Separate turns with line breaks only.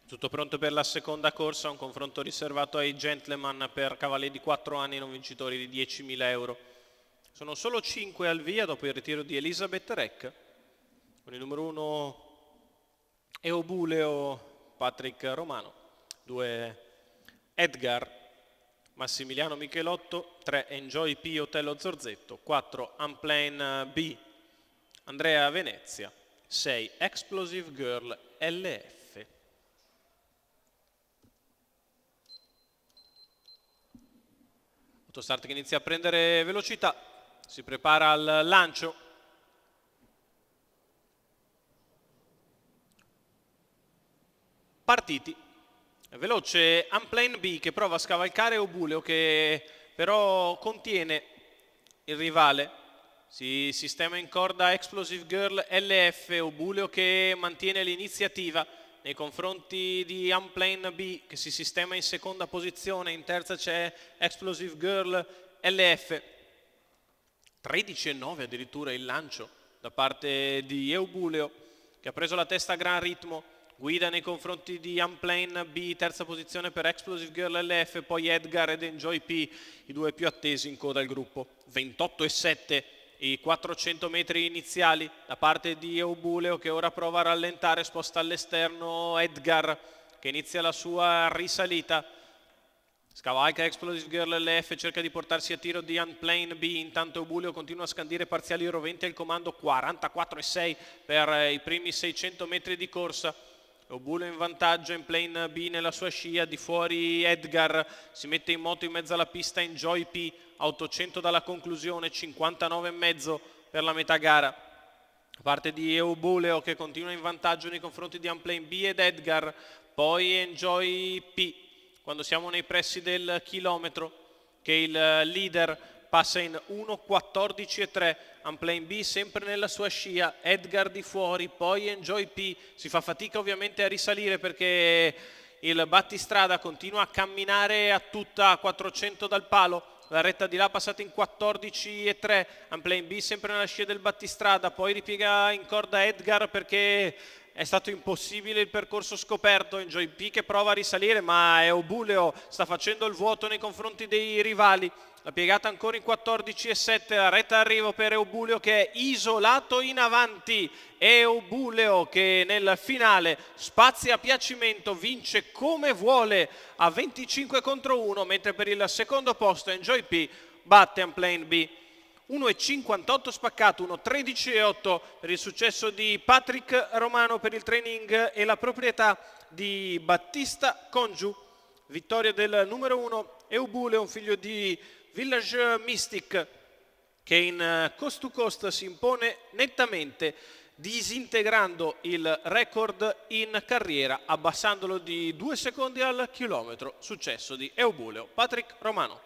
Tutto pronto per la seconda corsa, un confronto riservato ai gentleman per cavalli di 4 anni non vincitori di 10.000 euro. Sono solo 5 al via dopo il ritiro di Elisabeth Reck. Con il numero 1 Eubuleo Patrick Romano, 2 Edgar Massimiliano Michelotto, 3 Enjoy P Otello Zorzetto, 4 Unplane B Andrea Venezia, 6 Explosive Girl LF. Autostart che inizia a prendere velocità, si prepara al lancio. Partiti. Veloce Unplane B che prova a scavalcare Eubuleo che però contiene il rivale. Si sistema in corda Explosive Girl LF, Eubuleo che mantiene l'iniziativa nei confronti di Unplane B che si sistema in seconda posizione. In terza c'è Explosive Girl LF. 13,9 addirittura il lancio da parte di Eubuleo che ha preso la testa a gran ritmo. Guida nei confronti di Unplane B, terza posizione per Explosive Girl LF, poi Edgar ed Enjoy P, i due più attesi in coda al gruppo. 28,7 i 400 metri iniziali da parte di Eubuleo che ora prova a rallentare, sposta all'esterno Edgar che inizia la sua risalita. Scavalca Explosive Girl LF, cerca di portarsi a tiro di Unplane B, intanto Eubuleo continua a scandire parziali roventi al comando. 44,6 per i primi 600 metri di corsa. Eubuleo in vantaggio, Unplane B nella sua scia, di fuori Edgar, si mette in moto in mezzo alla pista Enjoy P, a 800 dalla conclusione, 59,5 per la metà gara. Da parte di Eubuleo che continua in vantaggio nei confronti di Unplane B ed Edgar, poi Enjoy P, quando siamo nei pressi del chilometro, che il leader passa in 1,14,3, Unplane B sempre nella sua scia, Edgar di fuori, poi Enjoy P, si fa fatica ovviamente a risalire perché il battistrada continua a camminare a tutta a 400 dal palo. La retta di là passata in 14,3, Unplane B sempre nella scia del battistrada, poi ripiega in corda Edgar perché è stato impossibile il percorso scoperto. Enjoy P che prova a risalire ma Eubuleo sta facendo il vuoto nei confronti dei rivali. La piegata ancora in 14,7, la retta d'arrivo per Eubuleo che è isolato in avanti. Eubuleo che nel finale spazia a piacimento, vince come vuole a 25 contro 1, mentre per il secondo posto Enjoy P batte Unplane B. 1,58 spaccato, 1,13,8 per il successo di Patrick Romano per il training e la proprietà di Battista Congiu. Vittoria del numero 1 Eubuleo, un figlio di Village Mystic che in coast to coast si impone nettamente disintegrando il record in carriera, abbassandolo di 2 secondi al chilometro. Successo di Eubuleo. Patrick Romano.